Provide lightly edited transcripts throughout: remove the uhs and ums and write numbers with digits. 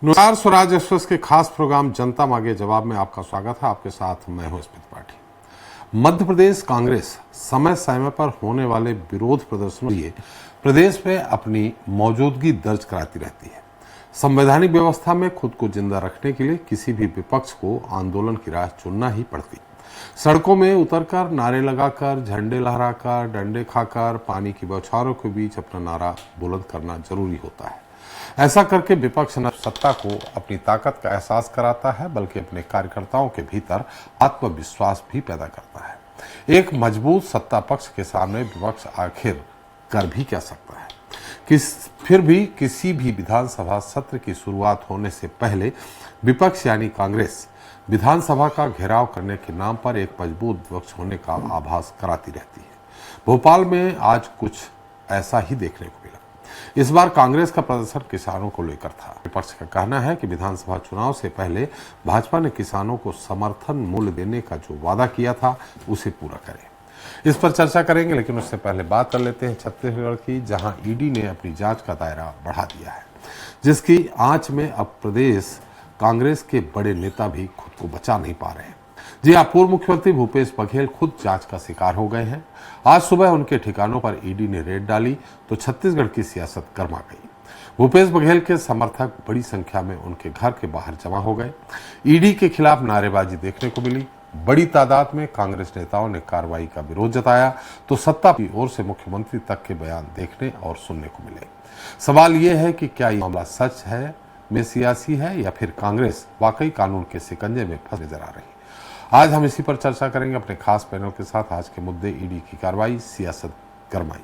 नमस्कार, स्वराज एक्सप्रेस के खास प्रोग्राम जनता मांगे जवाब में आपका स्वागत है। आपके साथ मैं हूं स्मित पाठी। मध्य प्रदेश कांग्रेस समय समय पर होने वाले विरोध प्रदर्शनों के लिए प्रदेश में अपनी मौजूदगी दर्ज कराती रहती है। संवैधानिक व्यवस्था में खुद को जिंदा रखने के लिए किसी भी विपक्ष को आंदोलन की राह चुनना ही पड़ती। सड़कों में उतरकर, नारे लगाकर, झंडे लहराकर, डंडे खाकर, पानी की बौछारों के बीच अपना नारा बुलंद करना जरूरी होता है। ऐसा करके विपक्ष न सत्ता को अपनी ताकत का एहसास कराता है, बल्कि अपने कार्यकर्ताओं के भीतर आत्मविश्वास भी पैदा करता है। एक मजबूत सत्ता पक्ष के सामने विपक्ष आखिर कर भी क्या सकता है? फिर भी किसी भी विधानसभा सत्र की शुरुआत होने से पहले विपक्ष यानी कांग्रेस विधानसभा का घेराव करने के नाम पर एक मजबूत विपक्ष होने का आभास कराती रहती है। भोपाल में आज कुछ ऐसा ही देखने को मिला। इस बार कांग्रेस का प्रदर्शन किसानों को लेकर था। विपक्ष का कहना है कि विधानसभा चुनाव से पहले भाजपा ने किसानों को समर्थन मूल्य देने का जो वादा किया था उसे पूरा करे। इस पर चर्चा करेंगे, लेकिन उससे पहले बात कर लेते हैं छत्तीसगढ़ की, जहां ईडी ने अपनी जांच का दायरा बढ़ा दिया है, जिसकी आंच में अब प्रदेश कांग्रेस के बड़े नेता भी खुद को बचा नहीं पा रहे हैं। जी हाँ, पूर्व मुख्यमंत्री भूपेश बघेल खुद जांच का शिकार हो गए हैं। आज सुबह उनके ठिकानों पर ईडी ने रेड डाली तो छत्तीसगढ़ की सियासत गर्मा गई। भूपेश बघेल के समर्थक बड़ी संख्या में उनके घर के बाहर जमा हो गए। ईडी के खिलाफ नारेबाजी देखने को मिली। बड़ी तादाद में कांग्रेस नेताओं ने कार्रवाई का विरोध जताया तो सत्ता की ओर से मुख्यमंत्री तक के बयान देखने और सुनने को मिले। सवाल यह है कि क्या ये मामला सच है में सियासी है या फिर कांग्रेस वाकई कानून के शिकंजे में फंस नजर आ रही है। आज हम इसी पर चर्चा करेंगे अपने खास पैनल के साथ। आज के मुद्दे ईडी की कार्रवाई, सियासत गरमाई।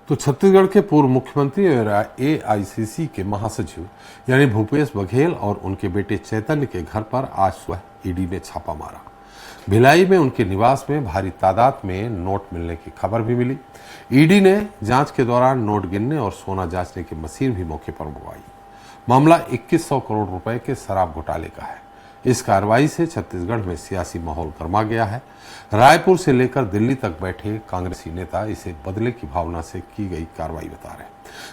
तो छत्तीसगढ़ के पूर्व मुख्यमंत्री और एआईसीसी के महासचिव यानी भूपेश बघेल और उनके बेटे चैतन्य के घर पर आज सुबह ईडी ने छापा मारा। भिलाई में उनके निवास में भारी तादाद में नोट मिलने की खबर भी मिली। ईडी ने जांच के दौरान नोट गिनने और सोना जांचने की मशीन भी मौके पर मंगवाई। मामला 2100 करोड़ रुपए के शराब घोटाले का है। इस कार्रवाई से छत्तीसगढ़ में सियासी माहौल गर्मा गया है। रायपुर से लेकर दिल्ली तक बैठे कांग्रेसी नेता इसे बदले की भावना से की गई कार्रवाई बता रहे हैं,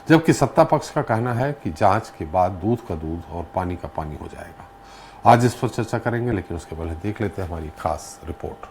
जबकि सत्ता पक्ष का कहना है कि जांच के बाद दूध का दूध और पानी का पानी हो जाएगा। आज इस पर चर्चा करेंगे, लेकिन उसके पहले देख लेते हैं हमारी खास रिपोर्ट।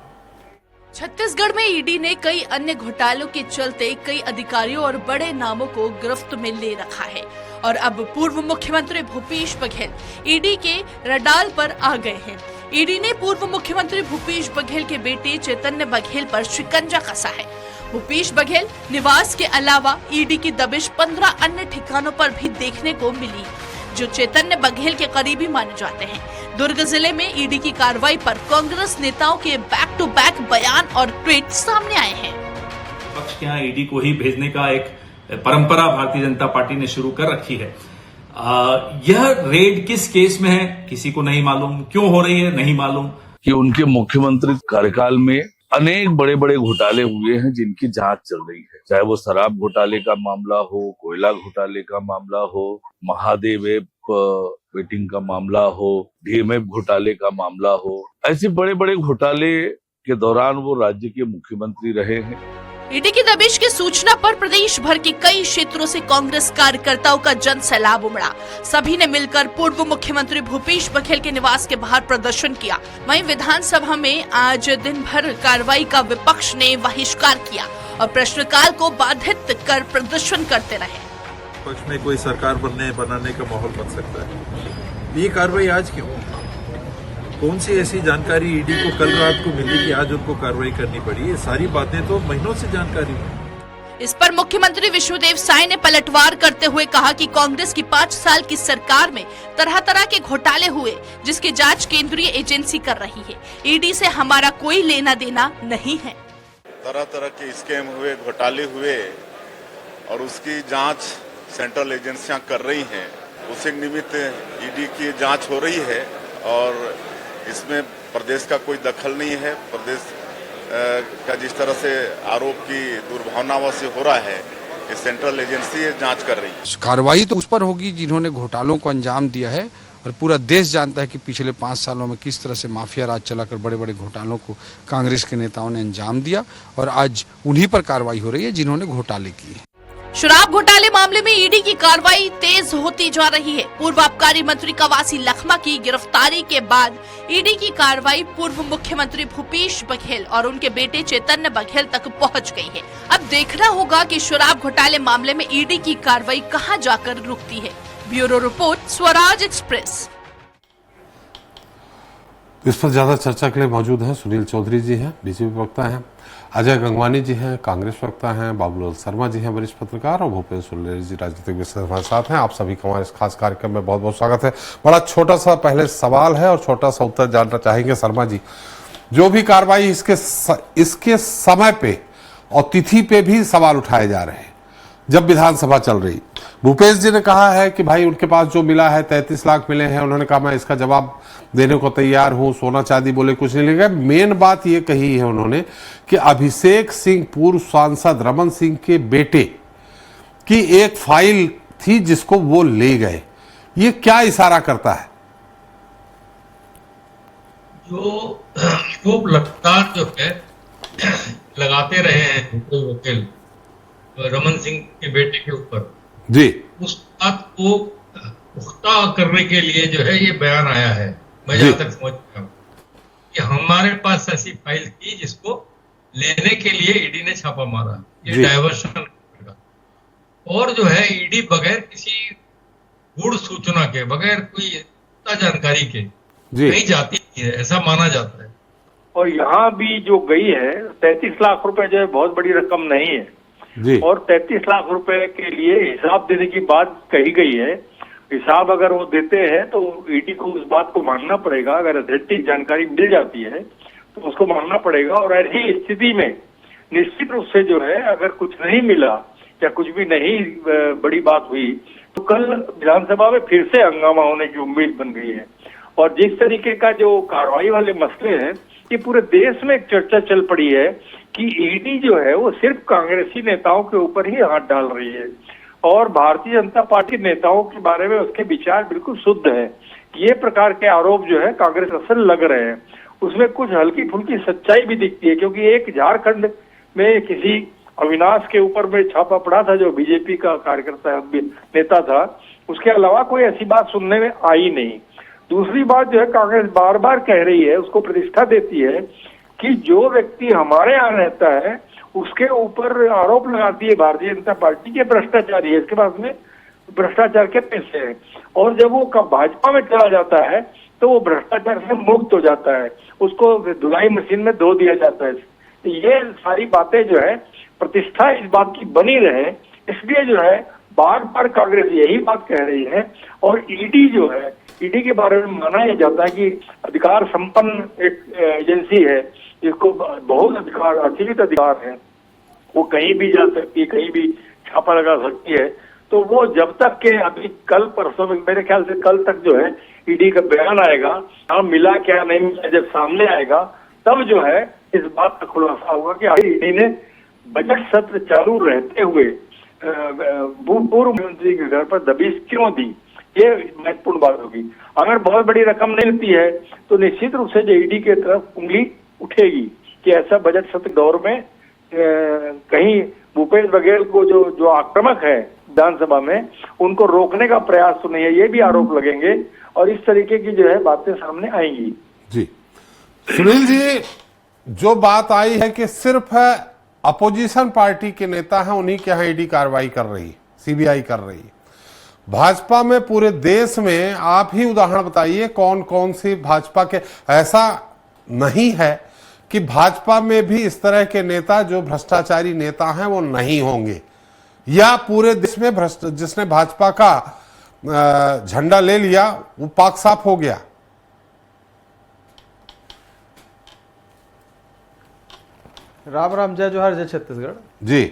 छत्तीसगढ़ में ईडी ने कई अन्य घोटालों के चलते कई अधिकारियों और बड़े नामों को गिरफ्त में ले रखा है और अब पूर्व मुख्यमंत्री भूपेश बघेल ईडी के रडार पर आ गए हैं। ईडी ने पूर्व मुख्यमंत्री भूपेश बघेल के बेटे चैतन्य बघेल पर शिकंजा कसा है। भूपेश बघेल निवास के अलावा ईडी की दबिश 15 अन्य ठिकानों पर भी देखने को मिली, जो चैतन्य बघेल के करीबी माने जाते हैं। दुर्ग जिले में ईडी की कार्रवाई पर कांग्रेस नेताओं के बैक टू बैक बयान और ट्वीट सामने आए हैं। पक्ष के यहाँ ईडी को ही भेजने का एक परंपरा भारतीय जनता पार्टी ने शुरू कर रखी है। यह रेड किस केस में है किसी को नहीं मालूम, क्यों हो रही है नहीं मालूम। कि उनके मुख्यमंत्री कार्यकाल में अनेक बड़े बड़े घोटाले हुए हैं जिनकी जांच चल रही है, चाहे वो शराब घोटाले का मामला हो, कोयला घोटाले का मामला हो, महादेव वेटिंग का मामला हो, डीएमएफ घोटाले का मामला हो। ऐसे बड़े बड़े घोटाले के दौरान वो राज्य के मुख्यमंत्री रहे हैं। ईडी की दबिश की सूचना पर प्रदेश भर के कई क्षेत्रों से कांग्रेस कार्यकर्ताओं का जन सैलाब उमड़ा। सभी ने मिलकर पूर्व मुख्यमंत्री भूपेश बघेल के निवास के बाहर प्रदर्शन किया। वहीं विधानसभा में आज दिन भर कार्रवाई का विपक्ष ने बहिष्कार किया और प्रश्नकाल को बाधित कर प्रदर्शन करते रहे। पक्ष में कोई सरकार बनाने का माहौल बन सकता है। ये कार्रवाई आज क्यों? कौन सी ऐसी जानकारी ईडी को कल रात को मिली कि आज उनको कार्रवाई करनी पड़ी? ये सारी बातें तो महीनों से जानकारी है। इस पर मुख्यमंत्री विष्णुदेव साय ने पलटवार करते हुए कहा कि कांग्रेस की 5 साल की सरकार में तरह तरह के घोटाले हुए, जिसकी जांच केंद्रीय एजेंसी कर रही है। ईडी से हमारा कोई लेना देना नहीं है। तरह तरह के स्कैम हुए, घोटाले हुए और उसकी जांच सेंट्रल एजेंसियां कर रही हैं। उसी निमित्त ईडी की जांच हो रही है और इसमें प्रदेश का कोई दखल नहीं है। प्रदेश का जिस तरह से आरोप की दुर्भावनाओं से हो रहा है, ये सेंट्रल एजेंसी जांच कर रही है। कार्रवाई तो उस पर होगी जिन्होंने घोटालों को अंजाम दिया है और पूरा देश जानता है कि पिछले 5 सालों में किस तरह से माफिया राज चलाकर बड़े बड़े घोटालों को कांग्रेस के नेताओं ने अंजाम दिया और आज उन्हीं पर कार्रवाई हो रही है जिन्होंने घोटाले किए। शराब घोटाले मामले में ईडी की कार्रवाई तेज होती जा रही है। पूर्व आबकारी मंत्री कवासी लखमा की गिरफ्तारी के बाद ईडी की कार्रवाई पूर्व मुख्यमंत्री भूपेश बघेल और उनके बेटे चैतन्य बघेल तक पहुंच गई है। अब देखना होगा कि शराब घोटाले मामले में ईडी की कार्रवाई कहां जाकर रुकती है। Bureau report, Swaraj express. इस पर ज्यादा चर्चा के लिए मौजूद हैं सुनील चौधरी जी हैं, बीजेपी प्रवक्ता हैं, अजय गंगवानी जी हैं, कांग्रेस प्रवक्ता हैं, बाबूलाल शर्मा जी हैं, वरिष्ठ पत्रकार, और भूपेन्द्र सुल्लेरी जी राजनीतिक विश्लेषक हमारे साथ हैं। आप सभी का हमारे इस खास कार्यक्रम में बहुत बहुत स्वागत है। बड़ा छोटा सा पहले सवाल है और छोटा सा उत्तर जानना चाहेंगे। शर्मा जी, जो भी कार्रवाई इसके समय पे और तिथि पे भी सवाल उठाए जा रहे हैं जब विधानसभा चल रही। भूपेश जी ने कहा है कि भाई उनके पास जो मिला है 33 लाख मिले हैं, उन्होंने कहा मैं इसका जवाब देने को तैयार हूं, सोना चांदी बोले कुछ नहीं लेगा। मेन बात ये कही है उन्होंने कि अभिषेक सिंह पूर्व सांसद रमन सिंह के बेटे की एक फाइल थी जिसको वो ले गए। ये क्या इशारा करता है? जो खूब लगातार जो है लगाते रहे हैं वकील रमन सिंह के बेटे के ऊपर जी, उस बात को पुख्ता करने के लिए जो है ये बयान आया है। मैं जहां तक समझता हूँ कि हमारे पास ऐसी फाइल थी जिसको लेने के लिए ईडी ने छापा मारा, ये डायवर्शन और जो है ईडी बगैर किसी गूढ़ सूचना के, बगैर कोई जानकारी के नहीं जाती है, ऐसा माना जाता है। और यहाँ भी जो गई है 33 लाख रुपए जो है बहुत बड़ी रकम नहीं है जी। और 33 लाख रुपए के लिए हिसाब देने की बात कही गई है। हिसाब अगर वो देते हैं तो ईडी को उस बात को मानना पड़ेगा। अगर अथेंटिक जानकारी मिल जाती है तो उसको मानना पड़ेगा। और ऐसी स्थिति में निश्चित रूप से जो है अगर कुछ नहीं मिला या कुछ भी नहीं बड़ी बात हुई तो कल विधानसभा में फिर से हंगामा होने की उम्मीद बन गई है। और जिस तरीके का जो कार्रवाई वाले मसले हैं, ये पूरे देश में एक चर्चा चल पड़ी है कि ईडी जो है वो सिर्फ कांग्रेसी नेताओं के ऊपर ही हाथ डाल रही है और भारतीय जनता पार्टी नेताओं के बारे में उसके विचार बिल्कुल शुद्ध है। ये प्रकार के आरोप जो है कांग्रेस असल लग रहे हैं, उसमें कुछ हल्की फुल्की सच्चाई भी दिखती है। क्योंकि एक झारखंड में किसी अविनाश के ऊपर में छापा पड़ा था जो बीजेपी का कार्यकर्ता नेता था, उसके अलावा कोई ऐसी बात सुनने में आई नहीं। दूसरी बात जो है कांग्रेस बार बार कह रही है, उसको प्रतिष्ठा देती है कि जो व्यक्ति हमारे यहाँ रहता है उसके ऊपर आरोप लगाती है भारतीय जनता पार्टी के भ्रष्टाचारी है, इसके पास में भ्रष्टाचार के पैसे हैं। और जब वो भाजपा में चला जाता है तो वो भ्रष्टाचार से मुक्त हो जाता है, उसको धुलाई मशीन में धो दिया जाता है। तो ये सारी बातें जो है प्रतिष्ठा इस बात की बनी रहे, इसलिए जो है बार बार कांग्रेस यही बात कह रही है। और ईडी जो है, ईडी के बारे में माना यह जाता है कि अधिकार संपन्न एक एजेंसी है, जिसको बहुत अधिकार, असीमित अधिकार है, वो कहीं भी जा सकती है, कहीं भी छापा लगा सकती है। तो वो जब तक के अभी कल परसों में, मेरे ख्याल से कल तक जो है ईडी का बयान आएगा, हाँ मिला क्या नहीं मिला जब सामने आएगा तब जो है इस बात का खुलासा होगा कि ईडी ने बजट सत्र चालू रहते हुए पूर्व मुख्यमंत्री के घर पर दबिश क्यों दी, ये महत्वपूर्ण बात होगी। अगर बहुत बड़ी रकम नहीं मिलती है तो निश्चित रूप से ईडी की तरफ उंगली उठेगी कि ऐसा बजट सत्र दौर में कहीं भूपेश बघेल को जो आक्रामक है विधानसभा में, उनको रोकने का प्रयास तो नहीं है, ये भी आरोप लगेंगे और इस तरीके की जो है बातें सामने आएंगी। जी सुनील जी, जो बात आई है कि सिर्फ अपोजिशन पार्टी के नेता हैं, उन्हीं के यहाँ ईडी कार्रवाई कर रही, सीबीआई कर रही। भाजपा में पूरे देश में आप ही उदाहरण बताइए कौन कौन सी भाजपा के, ऐसा नहीं है कि भाजपा में भी इस तरह के नेता जो भ्रष्टाचारी नेता हैं वो नहीं होंगे, या पूरे देश में जिसने भाजपा का झंडा ले लिया वो पाक साफ हो गया। राम राम, जय जोहार, जय छत्तीसगढ़ जी।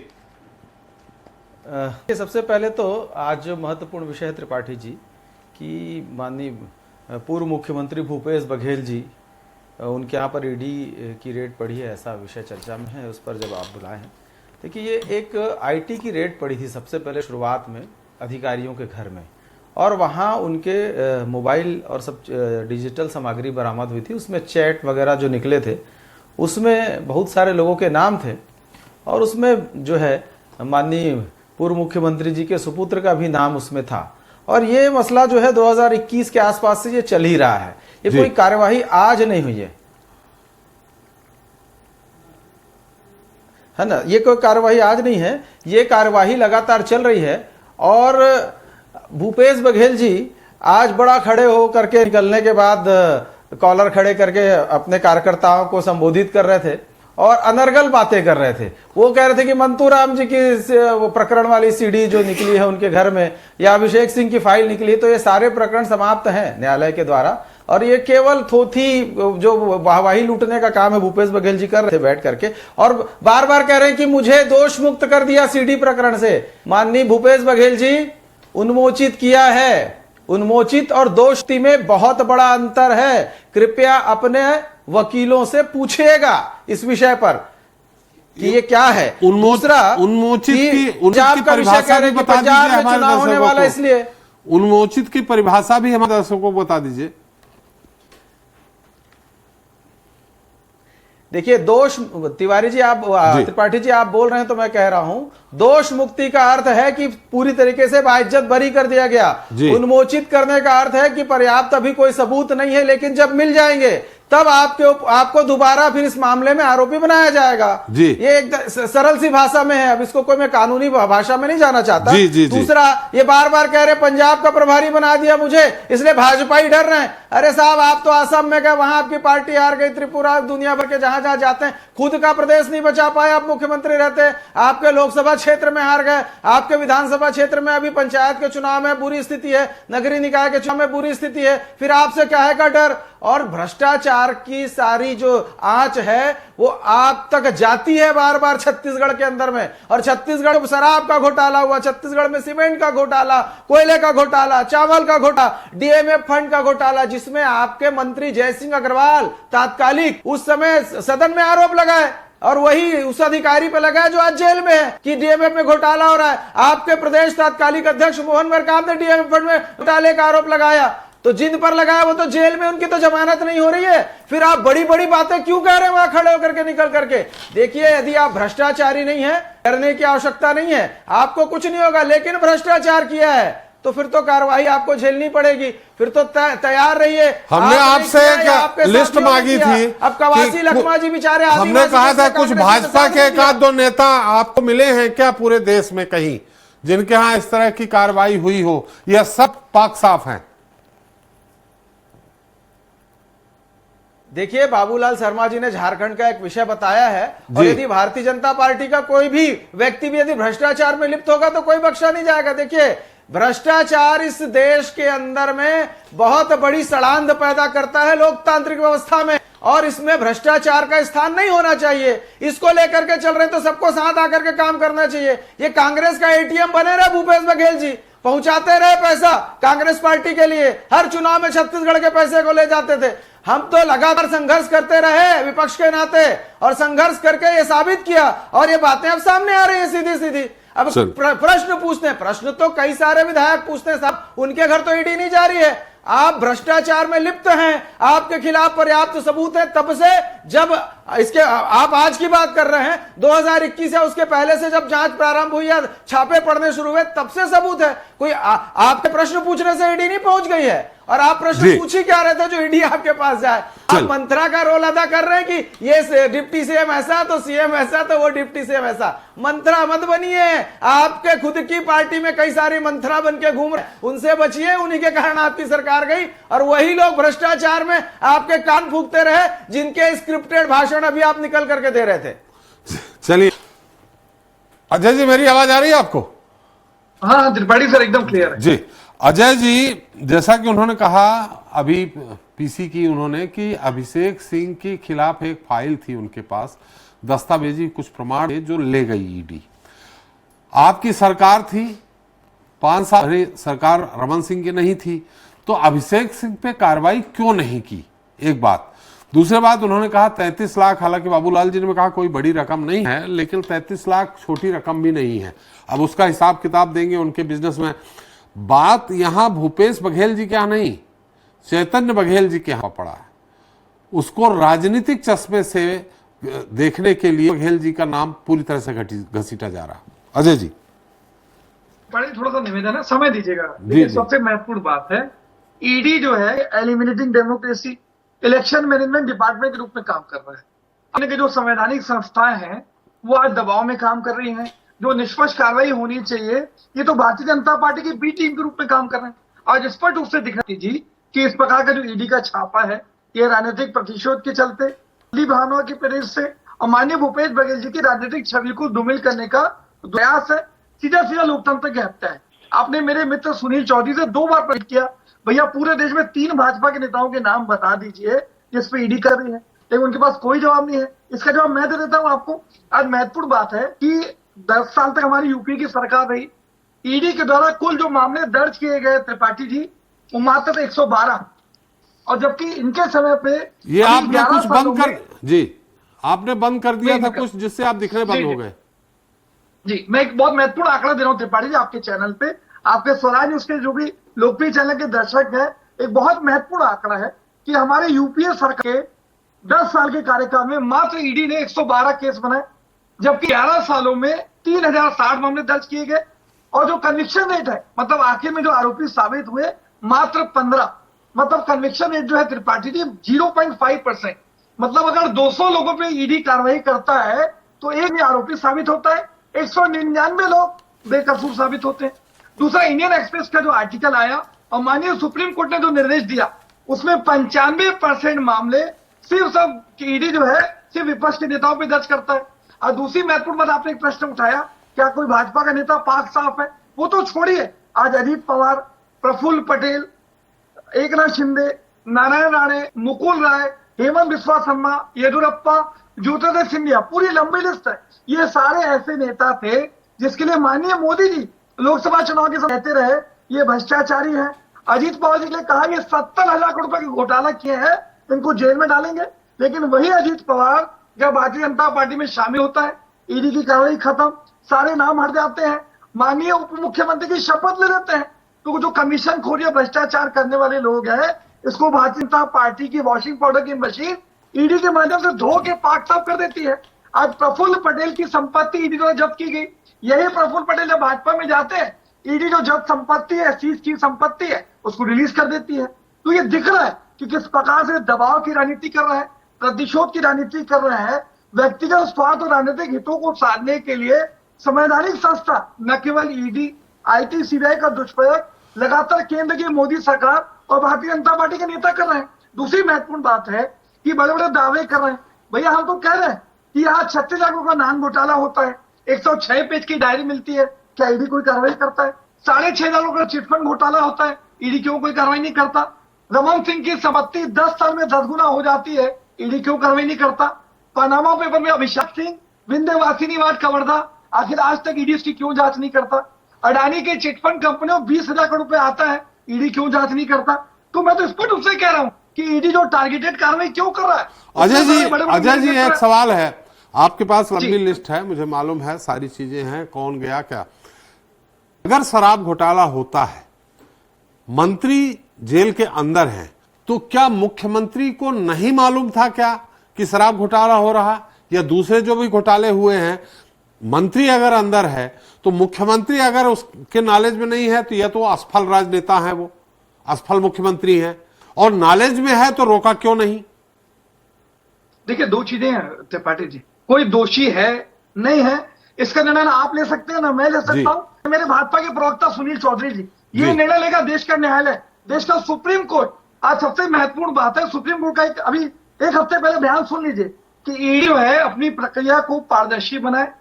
सबसे पहले तो आज जो महत्वपूर्ण विषय है त्रिपाठी जी की, माननीय पूर्व मुख्यमंत्री भूपेश बघेल जी, उनके यहाँ पर ईडी की रेड पड़ी है, ऐसा विषय चर्चा में है, उस पर जब आप बुलाए हैं। देखिए ये एक आईटी की रेड पड़ी थी सबसे पहले शुरुआत में अधिकारियों के घर में, और वहाँ उनके मोबाइल और सब डिजिटल सामग्री बरामद हुई थी। उसमें चैट वगैरह जो निकले थे उसमें बहुत सारे लोगों के नाम थे और उसमें जो है माननीय पूर्व मुख्यमंत्री जी के सुपुत्र का भी नाम उसमें था। और ये मसला जो है 2021 के आसपास से ये चल ही रहा है, ये कोई कार्यवाही आज नहीं हुई है ना, ये कोई कार्यवाही आज नहीं है, ये कार्यवाही लगातार चल रही है। और भूपेश बघेल जी आज बड़ा खड़े हो करके निकलने के बाद कॉलर खड़े करके अपने कार्यकर्ताओं को संबोधित कर रहे थे और अनर्गल बातें कर रहे थे। वो कह रहे थे कि मंतूराम जी की वो प्रकरण वाली सीडी जो निकली है उनके घर में, या अभिषेक सिंह की फाइल निकली, तो ये सारे प्रकरण समाप्त हैं न्यायालय के द्वारा और ये केवल थोथी जो वाहवाही लूटने का काम है भूपेश बघेल जी कर रहे थे बैठ करके, और बार बार कह रहे हैं कि मुझे दोष मुक्त कर दिया सीडी प्रकरण से। माननीय भूपेश बघेल जी, उन्मोचित किया है, उन्मोचित और दोषी में बहुत बड़ा अंतर है। कृपया अपने वकीलों से पूछिएगा इस विषय पर कि ये क्या है। दूसरा, उन्मोचित की पंजाब का विषय कह रहे हैं कि पंजाब में चुनाव होने वाला, इसलिए उन्मोचित की परिभाषा भी हमारे दर्शकों को बता दीजिए। देखिए, दोष तिवारी जी, आप त्रिपाठी जी आप बोल रहे हैं तो मैं कह रहा हूं, दोष मुक्ति का अर्थ है कि पूरी तरीके से बाइज्जत बरी कर दिया गया। उन्मोचित करने का अर्थ है कि पर्याप्त अभी कोई सबूत नहीं है, लेकिन जब मिल जाएंगे तब आपको दोबारा फिर इस मामले में आरोपी बनाया जाएगा। ये एक सरल सी भाषा में है, अब इसको कोई मैं कानूनी भाषा में नहीं जाना चाहता। दूसरा, ये बार बार कह रहे पंजाब का प्रभारी बना दिया मुझे, इसलिए भाजपा ही डर रहे हैं। अरे साहब, आप तो असम में गए, वहां आपकी पार्टी हार गई, त्रिपुरा, दुनिया भर के जहां जहां जाते हैं, खुद का प्रदेश नहीं बचा पाए आप मुख्यमंत्री रहते, आपके लोकसभा क्षेत्र में हार गए, आपके विधानसभा क्षेत्र में अभी पंचायत के चुनाव में बुरी स्थिति है, नगरीय निकाय के चुनाव में बुरी स्थिति है, फिर आपसे क्या है का डर। और भ्रष्टाचार की सारी जो आंच है वो आप तक जाती है बार बार छत्तीसगढ़ के अंदर में, और छत्तीसगढ़ में शराब का घोटाला हुआ, छत्तीसगढ़ में सीमेंट का घोटाला, कोयले का घोटाला, चावल का घोटाला, डीएमएफ फंड का घोटाला, जिसमें आपके मंत्री जयसिंह अग्रवाल तात्कालिक उस समय सदन में आरोप लगाए और वही उस अधिकारी पे लगाया जो आज जेल में है कि डीएमएफ में घोटाला हो रहा है। आपके प्रदेश तात्कालिक अध्यक्ष मोहन मरकाम ने डीएमएफ फंड में घोटाले का आरोप लगाया, तो जिन पर लगाया वो तो जेल में, उनकी तो जमानत नहीं हो रही है। फिर आप बड़ी बड़ी बातें क्यों कह रहे हैं वहां खड़े होकर के निकल करके? देखिए, यदि आप भ्रष्टाचारी नहीं है, करने की आवश्यकता नहीं है, आपको कुछ नहीं होगा, लेकिन भ्रष्टाचार किया है तो फिर तो कार्रवाई आपको झेलनी पड़ेगी, फिर तो तैयार रहिए। हमने आपसे एक लिस्ट मांगी थी, अब कवासी लखमा जी बेचारे, हमने कहा था कुछ भाजपा के एक आध दो नेता आपको मिले हैं क्या पूरे देश में कहीं जिनके यहां इस तरह की कार्रवाई हुई हो, यह सब पाक साफ है? देखिए, बाबूलाल शर्मा जी ने झारखंड का एक विषय बताया है, और यदि भारतीय जनता पार्टी का कोई भी व्यक्ति भी यदि भ्रष्टाचार में लिप्त होगा तो कोई बख्शा नहीं जाएगा। देखिए, भ्रष्टाचार इस देश के अंदर में बहुत बड़ी सड़ांध पैदा करता है लोकतांत्रिक व्यवस्था में, और इसमें भ्रष्टाचार का स्थान नहीं होना चाहिए। इसको लेकर के चल रहे तो सबको साथ आकर के काम करना चाहिए। ये कांग्रेस का एटीएम बने रहे भूपेश बघेल जी, पहुंचाते रहे पैसा कांग्रेस पार्टी के लिए, हर चुनाव में छत्तीसगढ़ के पैसे को ले जाते थे। हम तो लगातार संघर्ष करते रहे विपक्ष के नाते, और संघर्ष करके ये साबित किया, और ये बातें अब सामने आ रही है सीधी सीधी। अब प्रश्न पूछते हैं, प्रश्न तो कई सारे विधायक पूछते हैं साहब, उनके घर तो ईडी नहीं जा रही है। आप भ्रष्टाचार में लिप्त हैं, आपके खिलाफ पर्याप्त सबूत है, तब से जब इसके आप आज की बात कर रहे हैं 2021 या उसके पहले से जब जांच प्रारंभ हुई या छापे पड़ने शुरू हुए तब से सबूत है। कोई आपके प्रश्न पूछने से ईडी नहीं पहुंच गई है, और आप प्रश्न पूछ ही क्या रहे थे जो ईडी आपके पास जाए? आप मंत्रा का रोल अदा कर रहे हैं कि ये डिप्टी सीएम ऐसा तो सीएम ऐसा तो वो डिप्टी सीएम ऐसा। मंत्रा मत बनिए, आपके खुद की पार्टी में कई सारी मंत्रा बन के घूम रहे, उनसे बचिए, उन्हीं के कारण आपकी सरकार गई, और वही लोग भ्रष्टाचार में आपके कान फूंकते रहे जिनके स्क्रिप्टेड भाषण अभी आप निकल करके दे रहे थे। चलिए अजय जी, मेरी आवाज आ रही है आपको? हाँ त्रिपाठी सर, एकदम क्लियर है जी। अजय जी, जैसा कि उन्होंने कहा अभी पीसी की उन्होंने कि अभिषेक सिंह के खिलाफ एक फाइल थी उनके पास, दस्तावेजी कुछ प्रमाण जो ले गई ईडी। आपकी सरकार थी 5 साल, सरकार रमन सिंह की नहीं थी, तो अभिषेक सिंह पे कार्रवाई क्यों नहीं की? एक बात। दूसरी बात, उन्होंने कहा 33 लाख, हालांकि बाबूलाल जी ने कहा कोई बड़ी रकम नहीं है, लेकिन 33 लाख छोटी रकम भी नहीं है। अब उसका हिसाब किताब देंगे, उनके बिजनेस में बात यहां भूपेश बघेल जी के यहाँ नहीं, चैतन्य बघेल जी के यहाँ पड़ा है। उसको राजनीतिक चश्मे से देखने के लिए बघेल जी का नाम पूरी तरह से घसीटा जा रहा। अजय जी, थोड़ा सा निवेदन है, समय दीजिएगा। जी, देखिए, जी। सबसे महत्वपूर्ण बात है, ईडी जो है eliminating democracy election management department के रूप में काम कर रहा है। अन्य के जो संवैधानिक संस्थाएं हैं वो आज दबाव में काम कर रही हैं। जो निष्पक्ष कार्रवाई होनी चाहिए, ये तो भारतीय जनता पार्टी की बी टीम के रूप में काम कर रहे हैं। आज स्पष्ट रूप से दिख रहा है जी कि इस प्रकार का जो ईडी का छापा है, ये राजनीतिक प्रतिशोध के चलते, भावना के प्रदेश से और माननीय भूपेश बघेल जी की राजनीतिक छवि को धूमिल करने का प्रयास है। सीधा सीधा लोकतंत्र की हत्या है। आपने मेरे मित्र सुनील चौधरी से 2 बार प्रश्न किया, भैया पूरे देश में 3 भाजपा के नेताओं के नाम बता दीजिए जिस पे ईडी कर रही है, लेकिन उनके पास कोई जवाब नहीं है। इसका जवाब मैं दे देता हूं आपको। आज महत्वपूर्ण बात है कि 10 साल तक हमारी यूपी की सरकार रही, ईडी के द्वारा कुल जो मामले दर्ज किए गए त्रिपाठी जी, वो मात्र 112, और जबकि इनके समय पे ये आपने कुछ बंद कर जी, आपने बंद कर दिया था कुछ, जिससे आप दिखने बंद हो गए। जी, मैं एक बहुत महत्वपूर्ण आंकड़ा दे रहा हूं त्रिपाठी जी आपके चैनल पे, आपके स्वराज न्यूज के जो भी लोकप्रिय चैनल के दर्शक हैं। एक बहुत महत्वपूर्ण आंकड़ा है कि हमारे यूपीए सरकार के 10 साल के कार्यकाल में मात्र ईडी ने 112 केस बनाए, जबकि 11 सालों में 3060 मामले दर्ज किए गए, और जो कन्विक्शन रेट है, मतलब आखिर में जो आरोपी साबित हुए, मात्र 15। मतलब कन्विक्शन रेट जो है त्रिपाठी जी 0.5%। मतलब अगर 200 लोगों पे ईडी कार्रवाई करता है तो एक भी आरोपी साबित होता है, 199 लोग बेकसूर साबित होते हैं। दूसरा, इंडियन एक्सप्रेस का जो आर्टिकल आया और माननीय सुप्रीम कोर्ट ने जो निर्देश दिया, उसमें 95% मामले सिर्फ सब ईडी जो है सिर्फ विपक्ष के नेताओं पे दर्ज करता है। और दूसरी महत्वपूर्ण बात, आपने एक प्रश्न उठाया, क्या कोई भाजपा का नेता पाक साफ है? वो तो छोड़िए, आज अजीत पवार, प्रफुल्ल पटेल, एकनाथ शिंदे, नारायण राणे, मुकुल राय, हेमंत बिस्वा शर्मा, येदुरप्पा, ज्योतिरादित्य सिंधिया, पूरी लंबी लिस्ट है। ये सारे ऐसे नेता थे जिसके लिए माननीय मोदी जी लोकसभा चुनाव के समय कहते रहे ये भ्रष्टाचारी है। अजीत पवार जी ने कहा ये 70,000 करोड़ रुपए के घोटाला किए हैं, इनको जेल में डालेंगे। लेकिन वही अजीत पवार जब भारतीय जनता पार्टी में शामिल होता है, ईडी की कार्रवाई खत्म, सारे नाम हट जाते हैं, माननीय उप मुख्यमंत्री की शपथ ले लेते हैं। तो जो कमीशन खोरी भ्रष्टाचार करने वाले लोग हैं, इसको भारतीय जनता पार्टी की वॉशिंग पाउडर की मशीन ईडी के माध्यम से धो के पाक साफ कर देती है। आज प्रफुल्ल पटेल की संपत्ति ईडी द्वारा जब्त की गई। यही प्रफुल्ल पटेल जब भाजपा में जाते हैं, ईडी जो जब्त संपत्ति है, सीज की संपत्ति है, उसको रिलीज कर देती है। तो ये दिख रहा है कि किस प्रकार से दबाव की राजनीति कर रहे हैं, प्रतिशोध की राजनीति कर रहे हैं। व्यक्तिगत स्वार्थ और राजनीतिक हितों को साधने के लिए संवैधानिक संस्था, न केवल ईडी, आईटी, सीबीआई का दुष्प्रयोग लगातार केंद्र की मोदी सरकार और भारतीय जनता पार्टी के नेता कर रहे हैं। दूसरी महत्वपूर्ण बात है कि बड़े बड़े दावे कर रहे हैं। भैया हम तो कह रहे हैं कि यहाँ 36 लाख का नान घोटाला होता है, 106 पेज की डायरी मिलती है, क्या ईडी कोई कार्रवाई करता है? 6.5 लाख का चिटफंड घोटाला होता है, ईडी क्यों कोई कार्रवाई नहीं करता? रमन सिंह की संपत्ति 10 साल में 10 गुना हो जाती है, ईडी क्यों कार्रवाई नहीं करता? पनामा पेपर में अभिषेक सिंह, विंध्यवासिनी वाद कवर्धा, आखिर आज तक ईडी उसकी क्यों जांच नहीं करता? अडानी के चिटफंड कंपनियों 20,000 करोड़ रुपए आता है, ईडी क्यों जांच नहीं करता? तो मैं तो स्पष्ट रूप से कह रहा हूं कि ईडी जो टारगेटेड कार्रवाई क्यों कर रहा है। अजय जी एक सवाल है, आपके पास लंबी लिस्ट है, मुझे मालूम है, सारी चीजें हैं, कौन गया क्या। अगर शराब घोटाला होता है, मंत्री जेल के अंदर हैं, तो क्या मुख्यमंत्री को नहीं मालूम था क्या कि शराब घोटाला हो रहा, या दूसरे जो भी घोटाले हुए हैं, मंत्री अगर अंदर है तो मुख्यमंत्री अगर उसके नॉलेज में नहीं है तो यह तो असफल राजनेता है, वो असफल मुख्यमंत्री है, और नॉलेज में है तो रोका क्यों नहीं? देखिए, 2 चीजें हैं त्रिपाठी जी, कोई दोषी है नहीं है इसका निर्णय ना आप ले सकते हैं ना मैं ले सकता हूं। मेरे भाजपा के प्रवक्ता सुनील चौधरी जी ये निर्णय लेगा देश का न्यायालय, देश का सुप्रीम कोर्ट। आज सबसे महत्वपूर्ण बात है, सुप्रीम कोर्ट का अभी 1 हफ्ते पहले बयान सुन लीजिए कि ईडी है अपनी प्रक्रिया को पारदर्शी बनाए,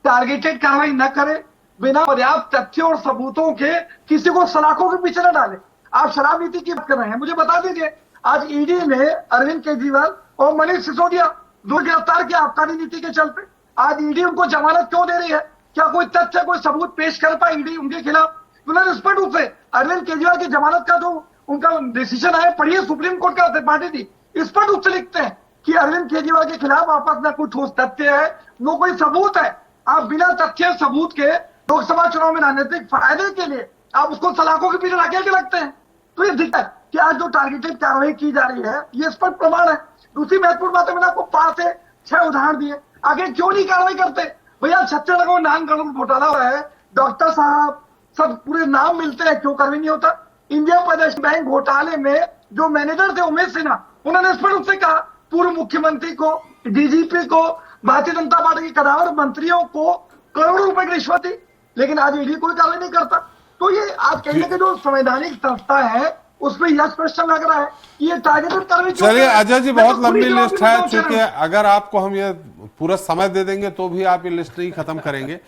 टारगेटेड कार्रवाई न करे, बिना पर्याप्त तथ्यों और सबूतों के किसी को सलाखों के पीछे न डाले। आप शराब नीति की बात कर रहे हैं, मुझे बता दीजिए आज ईडी ने अरविंद केजरीवाल और मनीष सिसोदिया दो गिरफ्तार किया आबकारी नीति के चलते। आज ईडी उनको जमानत क्यों दे रही है? क्या कोई तथ्य, कोई सबूत पेश कर पाए ईडी उनके खिलाफ? उन्होंने स्पष्ट रूप से अरविंद केजरीवाल की जमानत का जो उनका डिसीजन आया, पढ़िए सुप्रीम कोर्ट का त्रिपाठी जी स्पष्ट रूप से लिखते हैं कि अरविंद केजरीवाल के खिलाफ आपस में कोई ठोस तथ्य है, न कोई सबूत है। आप बिना तथ्य सबूत के लोकसभा चुनाव में राजनीतिक फायदे के लिए आप उसको सलाखों के पीछे धकेल के लगते हैं। तो ये दिखता है कि आज जो टारगेटेड कार्रवाई की जा रही है ये स्पष्ट प्रमाण है। दूसरी महत्वपूर्ण बात है, मैंने आपको 5 से 6 उदाहरण दिए। आगे क्यों नहीं कार्रवाई करते भैया? छत्तीसगढ़ में 9 करोड़ घोटाला हो रहा है, डॉक्टर साहब सब पूरे नाम मिलते हैं, क्यों कार्रवाई नहीं होता? इंडिया प्रदेश बैंक घोटाले में जो मैनेजर थे उमेश सिन्हा, उन्होंने स्पष्ट रूप से कहा पूर्व मुख्यमंत्री को, डीजीपी को, भारतीय जनता पार्टी के कदावर मंत्रियों को करोड़ों रुपए की रिश्वत थी, लेकिन आज ईडी कोई कार्रवाई नहीं करता। तो ये आज कहीं ना कहीं जो संवैधानिक संस्था है उसमें यह प्रश्न लग रहा है कि ये टारगेटेड कार्रवाई। चलिए अजय जी, बहुत लंबी लिस्ट है, चूंकि अगर आपको हम ये पूरा समय दे देंगे तो भी आप ये लिस्ट नहीं खत्म करेंगे।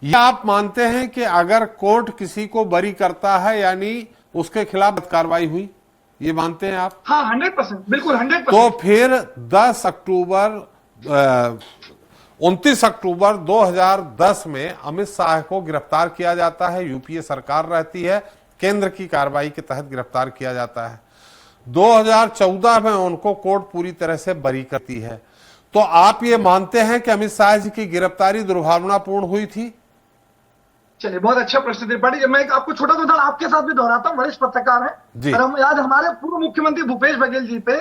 या आप मानते हैं कि अगर कोर्ट किसी को बरी करता है यानी उसके खिलाफ कार्रवाई हुई, ये मानते हैं आप? हाँ 100%, बिल्कुल 100%। तो फिर 29 अक्टूबर 2010 में अमित शाह को गिरफ्तार किया जाता है, यूपीए सरकार रहती है, केंद्र की कार्रवाई के तहत गिरफ्तार किया जाता है। 2014 में उनको कोर्ट पूरी तरह से बरी करती है। तो आप ये मानते हैं कि अमित शाह जी की गिरफ्तारी दुर्भावनापूर्ण हुई थी? चलिए, बहुत अच्छा प्रश्न त्रिपाठी। मैं आपको छोटा सा उदाहरण आपके साथ भी दोहराता हूँ, वरिष्ठ पत्रकार है और हम आज हमारे पूर्व मुख्यमंत्री भूपेश बघेल जी पे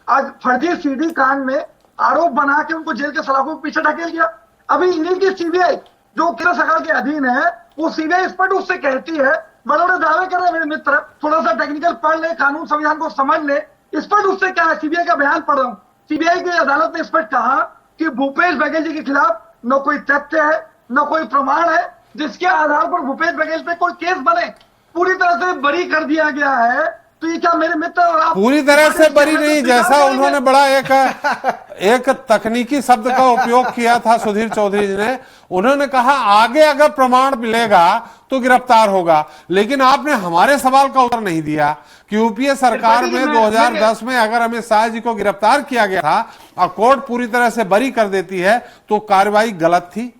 आज फर्जी सीडी कांड में आरोप बना के उनको जेल के सलाखों के पीछे ढकेल दिया। अभी इंडियन की सीबीआई जो केंद्र सरकार के अधीन है, वो सीबीआई स्पष्ट उससे कहती है, बड़े बड़े दावे कर रहे हैं मेरे मित्र, थोड़ा सा टेक्निकल पढ़ ले, कानून संविधान को समझ ले। स्पष्ट उससे क्या है, सीबीआई का बयान पढ़ रहा हूँ, सीबीआई की अदालत ने स्पष्ट कहा कि भूपेश बघेल जी के खिलाफ न कोई तथ्य है न कोई प्रमाण है जिसके आधार पर भूपेश बघेल पे कोई केस बने, पूरी तरह से बरी कर दिया गया है। तो ये क्या मेरे मित्र और आप पूरी तरह से बरी नहीं, जैसा उन्होंने बड़ा एक तकनीकी शब्द का उपयोग किया था सुधीर चौधरी जी ने, उन्होंने कहा आगे अगर प्रमाण मिलेगा तो गिरफ्तार होगा। लेकिन आपने हमारे सवाल का उत्तर नहीं दिया कि यूपीए सरकार में 2010 में अगर अमित शाह जी को गिरफ्तार किया गया था और कोर्ट पूरी तरह से बरी कर देती है तो कार्रवाई गलत थी।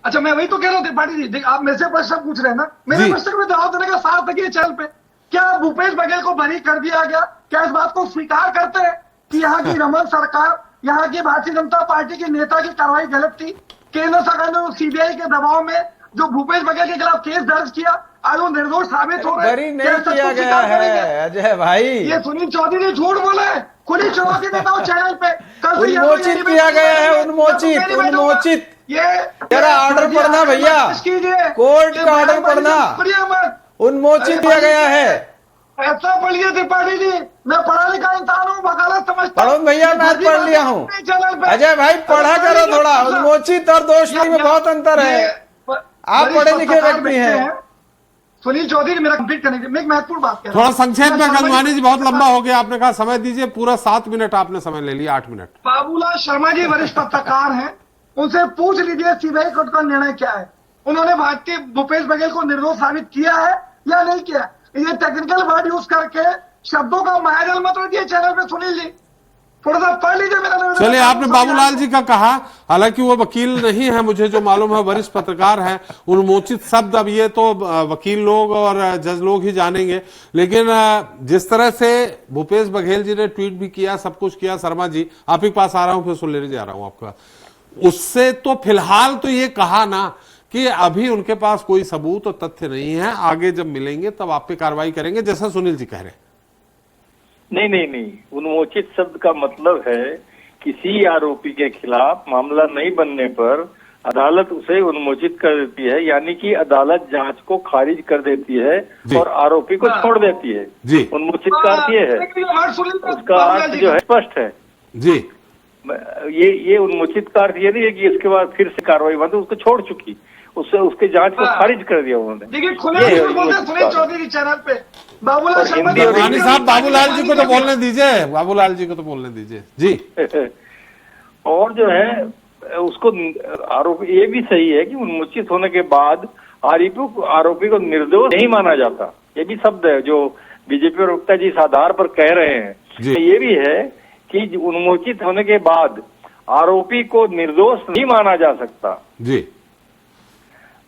अच्छा, मैं वही तो कह रहा हूँ त्रिपाठी जी, आप मेरे से प्रश्न पूछ रहे हैं ना, मेरे प्रश्न में जवाब देने का साथ है चैनल पे। क्या भूपेश बघेल को बरी कर दिया गया? क्या इस बात को स्वीकार करते हैं कि यहाँ की रमन सरकार, यहाँ की भारतीय जनता पार्टी के नेता की कार्रवाई गलत थी? केंद्र सरकार ने सीबीआई के दबाव में जो भूपेश बघेल के खिलाफ केस दर्ज किया, आज वो निर्दोष साबित हो गए, बरी नहीं किया गया है अजय भाई। ये सुनील चौधरी ने झूठ बोला है, खुली चुनौती देता हूँ चैनल पे। उन्मोचित किया गया है, उन्मोचित। ये जरा ऑर्डर पढ़ना भैया, कोर्ट का ऑर्डर पढ़ना, उन्मोचित किया गया है। ऐसा पढ़िए त्रिपाठी जी, मैं पढ़ा लिखा इंसान हूँ, वकालत समझता हूँ। पढ़ो भैया, मैं पढ़ लिया हूँ। अजय भाई पढ़ा करो थोड़ा, उन्मोचित और दोषी में बहुत अंतर है। आप पढ़े लिखे व्यक्ति हैं। सुनील चौधरी मेरा कंप्लीट करने की एक महत्वपूर्ण बात कह, थोड़ा संक्षेप में गंगवानी जी, बहुत लंबा हो गया, आपने कहा समय दीजिए, पूरा 7 मिनट आपने समय ले लिया, 8 मिनट। बाबूलाल शर्मा जी वरिष्ठ पत्रकार हैं, उनसे पूछ लीजिए सीबीआई कोर्ट का निर्णय क्या है। उन्होंने भारतीय भूपेश बघेल को निर्दोष साबित किया है या नहीं किया? ये टेक्निकल वर्ड यूज करके शब्दों का मायाजाल मत रखिए चैनल पे। सुनील जी थोड़ा सा पढ़ लीजिए मेरा। चलिए, आपने बाबूलाल जी का कहा, हालांकि वो वकील नहीं है, मुझे जो मालूम है वरिष्ठ पत्रकार हैं। उन्मोचित शब्द अब ये तो वकील लोग और जज लोग ही जानेंगे, लेकिन जिस तरह से भूपेश बघेल जी ने ट्वीट भी किया, सब कुछ किया, शर्मा जी आप ही के पास आ रहा हूं, फिर सुन लेने जा रहा हूं आपका, उससे तो फिलहाल तो ये कहा ना कि अभी उनके पास कोई सबूत और तथ्य नहीं है, आगे जब मिलेंगे तब आप पे कार्रवाई करेंगे, जैसा सुनील जी कह रहे हैं। नहीं, उन्मोचित शब्द का मतलब है किसी आरोपी के खिलाफ मामला नहीं बनने पर अदालत उसे उन्मोचित कर देती है, यानी कि अदालत जांच को खारिज कर देती है और आरोपी को छोड़ देती है। जी, उन्मोचित का अर्थ ये है, उसका अर्थ जो है स्पष्ट है जी। ये उन्मोचित का अर्थ ये नहीं है कि इसके बाद फिर से कार्रवाई बंद, उसको छोड़ चुकी, उससे उसके जांच को खारिज कर दिया उन्होंने। देखिए सुनील चौधरी चैनल पे बाबूलाल शर्मा साहब, बाबूलाल जी को तो बोलने दीजिए, बाबूलाल जी को तो बोलने दीजिए जी। और जो है उसको आरोप ये भी सही है कि उन्मोचित होने के बाद आरोपी को निर्दोष नहीं माना जाता, ये भी शब्द है जो बीजेपी प्रवक्ता जी इस आधार पर कह रहे हैं। ये भी है कि उन्मोचित होने के बाद आरोपी को निर्दोष नहीं माना जा सकता जी।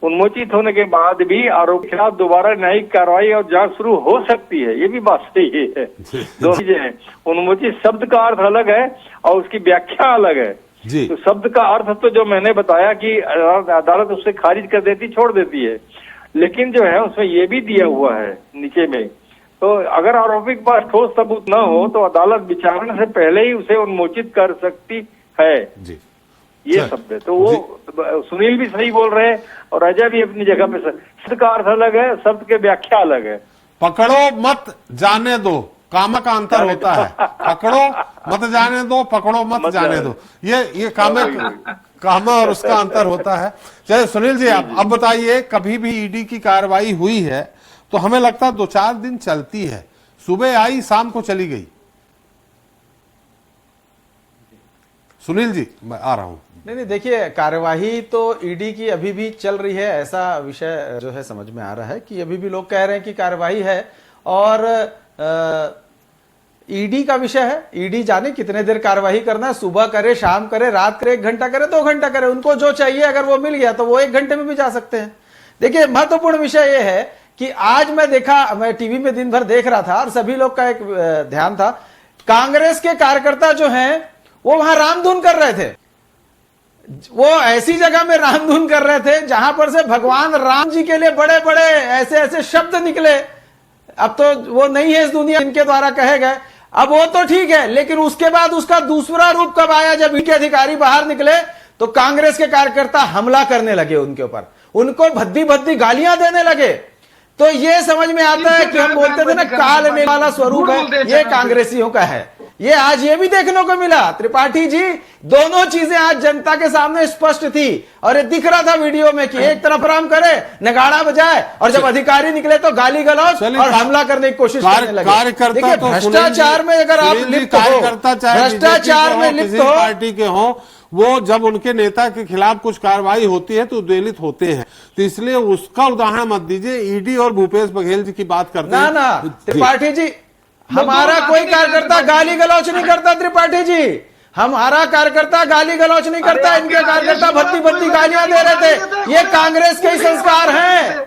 उन्मोचित होने के बाद भी आरोपी के खिलाफ दोबारा न्यायिक कार्रवाई और जांच शुरू हो सकती है, ये भी बात सही है। दो चीजें हैं, उन्मोचित शब्द का अर्थ अलग है और उसकी व्याख्या अलग है जी। तो शब्द का अर्थ तो जो मैंने बताया कि अदालत उससे खारिज कर देती, छोड़ देती है, लेकिन जो है उसमें ये भी दिया हुआ है नीचे में, तो अगर आरोपी के पास ठोस सबूत न हो तो अदालत विचारणा से पहले ही उसे उन्मोचित कर सकती है जी। ये शब्द है। तो वो सुनील भी सही बोल रहे हैं और अजय भी अपनी जगह पे शब्द का अर्थ अलग है, शब्द के व्याख्या अलग है। पकड़ो मत जाने दो, कामा का अंतर होता है। पकड़ो मत जाने दो, पकड़ो मत जाने दो, ये कामा और उसका अंतर होता है। चलिए सुनील जी, अब बताइए, कभी भी ईडी की कार्रवाई हुई है तो हमें लगता है 2-4 दिन चलती है, सुबह आई शाम को चली गई। सुनील जी मैं आ रहा हूं। नहीं, देखिए, कार्यवाही तो ईडी की अभी भी चल रही है, ऐसा विषय जो है समझ में आ रहा है कि अभी भी लोग कह रहे हैं कि कार्यवाही है और ईडी का विषय है। ईडी जाने कितने देर कार्यवाही करना है, सुबह करे, शाम करे, रात करे, 1 घंटा करे, 2 घंटा करे, उनको जो चाहिए अगर वो मिल गया तो वो 1 घंटे में भी जा सकते हैं। देखिए, महत्वपूर्ण विषय ये है कि आज मैं टीवी में दिन भर देख रहा था और सभी लोग का एक ध्यान था, कांग्रेस के कार्यकर्ता जो हैं वो वहां रामधुन कर रहे थे। वो ऐसी जगह में रामधुन कर रहे थे जहां पर से भगवान राम जी के लिए बड़े बड़े ऐसे ऐसे शब्द निकले। अब तो वो नहीं है इस दुनिया, इनके द्वारा कहे गए। अब वो तो ठीक है, लेकिन उसके बाद उसका दूसरा रूप कब आया, जब इनके अधिकारी बाहर निकले तो कांग्रेस के कार्यकर्ता हमला करने लगे उनके ऊपर, उनको भद्दी भद्दी गालियां देने लगे। तो ये समझ में आता है कि हम बोलते थे ना काल में वाला स्वरूप है, ये कांग्रेसियों का है। ये आज ये भी देखने को मिला। त्रिपाठी जी, दोनों चीजें आज जनता के सामने स्पष्ट थी और ये दिख रहा था वीडियो में कि एक तरफ राम करे, नगाड़ा बजाए, और जब अधिकारी निकले तो गाली गलौज और हमला करने की कोशिश करने लगे। देखिए, भ्रष्टाचार में अगर आप लिप्त हो, भ्रष्टाचार में लिप्त हो, पार्टी के हो, वो जब उनके नेता के खिलाफ कुछ कार्रवाई होती है तो उद्वेलित होते हैं। तो इसलिए उसका उदाहरण मत दीजिए। ईडी और भूपेश बघेल जी की बात करते हैं ना त्रिपाठी जी, हमारा कोई कार्यकर्ता गाली गलौच नहीं करता। त्रिपाठी जी, हमारा कार्यकर्ता गाली गलौच नहीं करता। इनके कार्यकर्ता भद्दी भद्दी गालियां दे रहे थे। ये कांग्रेस के ही संस्कार हैं,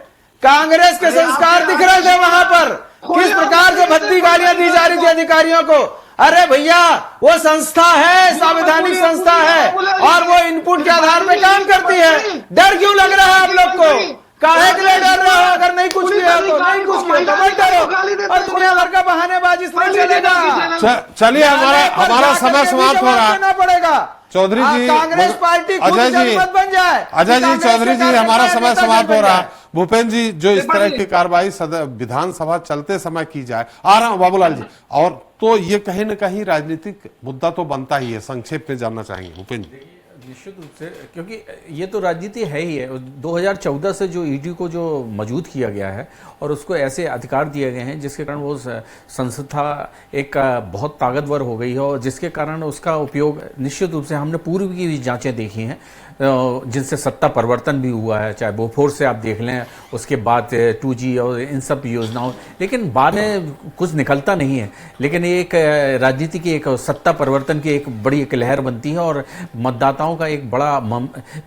कांग्रेस के संस्कार दिख रहे थे वहां पर, किस प्रकार से भद्दी गालियां दी जा रही थी अधिकारियों को। अरे भैया, वो संस्था है, संवैधानिक संस्था है और वो इनपुट के आधार पर काम करती है। डर क्यों लग रहा है आप लोग को? काहे के लिए डर रहे हो? अगर नहीं कुछ किया तो नहीं कुछ किया तो मत डरो, और दुनिया भर का बहानेबाजी नहीं चलेगा। चलिए, हमारा समय समाप्त हो रहा है। पड़ेगा चौधरी जी, कांग्रेस पार्टी अजय जी बन जाए। अजय जी, चौधरी जी, हमारा समय समाप्त हो रहा है। भूपेन्द्र जी, जो इस तरह की कार्रवाई विधानसभा चलते समय की जाए, आ रहा हूं बाबूलाल जी, और तो ये कहीं न कहीं राजनीतिक मुद्दा तो बनता ही है। संक्षेप में जानना चाहेंगे भूपेन्द्र जी। निश्चित रूप से, क्योंकि ये तो राजनीति है ही है। 2014 से जो ईडी को जो मौजूद किया गया है और उसको ऐसे अधिकार दिए गए हैं जिसके कारण वो संस्था एक बहुत ताकतवर हो गई है और जिसके कारण उसका उपयोग निश्चित रूप से हमने पूर्व की भी जांचें देखी हैं जिनसे सत्ता परिवर्तन भी हुआ है, चाहे बोफोर्स से आप देख लें, उसके बाद 2G और इन सब योजनाओं, लेकिन बाद में कुछ निकलता नहीं है। लेकिन एक राजनीति की एक सत्ता परिवर्तन की एक बड़ी एक लहर बनती है और मतदाताओं का एक बड़ा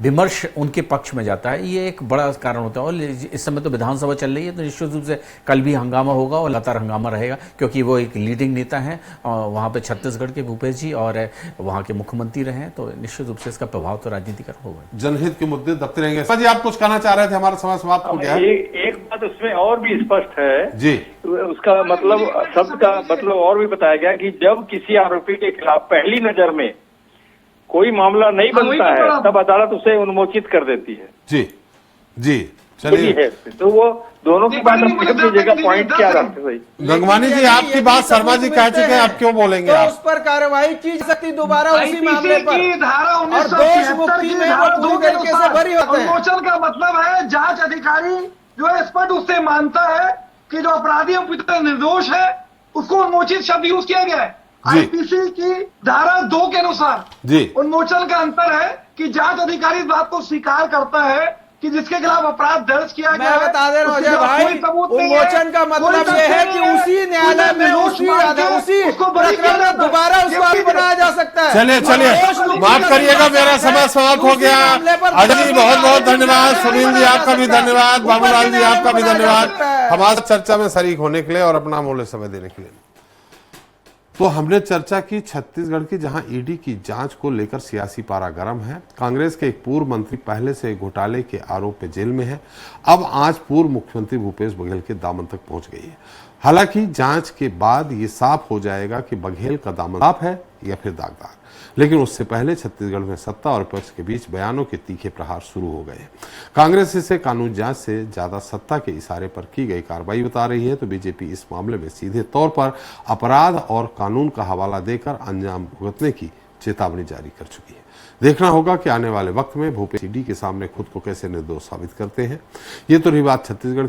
विमर्श उनके पक्ष में जाता है। ये एक बड़ा कारण होता है। और इस समय तो विधानसभा चल रही है, तो निश्चित रूप से कल भी हंगामा होगा और लगातार हंगामा रहेगा, क्योंकि वो एक लीडिंग नेता हैं वहाँ पे छत्तीसगढ़ के भूपेश जी और वहाँ के मुख्यमंत्री रहे हैं, तो निश्चित रूप से इसका प्रभाव तो राजनीति का होगा। जनहित के मुद्दे दबते रहेंगे। जी, आप कुछ कहना चाह रहे थे, हमारा समय समाप्त हो गया है। एक बात उसमें और भी स्पष्ट है जी, उसका मतलब शब्द का मतलब और भी बताया गया कि जब किसी आरोपी के खिलाफ पहली नजर में कोई मामला नहीं बनता है तब अदालत उसे उन्मोचित कर देती है। जी जी, चलिए, तो वो दोनों की बात अपनी जगह पॉइंट क्या रखते सही। गंगवानी जी, आपकी बात शर्मा जी कह चुके हैं, आप क्यों बोलेंगे? तो उस पर कार्रवाई की जा सकती दोबारा उसी मामले पर, और दोष मुक्ति में वो पूरी तरीके से बरी होते हैं। उन्मोचन का मतलब है जांच अधिकारी जो है स्पष्ट उससे मानता है कि जो अपराधी निर्दोष है उसको उन्मोचित शब्द यूज किया गया है। आईपीसी की धारा 2 के अनुसार उन्मोचन का अंतर है कि जांच अधिकारी इस बात को स्वीकार करता है कि जिसके खिलाफ अपराध दर्ज किया गया है। मैं बता दे रहा हूं अजय भाई, उन्मोचन का मतलब यह है कि उसी न्यायालय में उसी प्रकरण में दोबारा उसको आगे बनाया जा सकता है। चलिए चलिए, माफ करिएगा, मेरा समय समाप्त हो गया। अजय जी बहुत बहुत धन्यवाद, सुनील जी आपका भी धन्यवाद, बाबूलाल जी आपका भी धन्यवाद हमारे चर्चा में शरीक होने के लिए और अपना अमूल्य समय देने के लिए। तो हमने चर्चा की छत्तीसगढ़ की, जहां ईडी की जांच को लेकर सियासी पारा गर्म है। कांग्रेस के एक पूर्व मंत्री पहले से घोटाले के आरोप में जेल में है। अब आज पूर्व मुख्यमंत्री भूपेश बघेल के दामन तक पहुंच गई है। हालांकि जांच के बाद ये साफ हो जाएगा कि बघेल का दामन साफ है या फिर दागदार, लेकिन उससे पहले छत्तीसगढ़ में सत्ता और विपक्ष के बीच बयानों के तीखे प्रहार शुरू हो गए। कांग्रेस इसे कानून जांच से ज्यादा सत्ता के इशारे पर की गई कार्रवाई बता रही है, तो बीजेपी इस मामले में सीधे तौर पर अपराध और कानून का हवाला देकर अंजाम भुगतने की चेतावनी जारी कर चुकी है। देखना होगा कि आने वाले वक्त में भूपेश ईडी के सामने खुद को कैसे निर्दोष साबित करते हैं। ये तो रही बात छत्तीसगढ़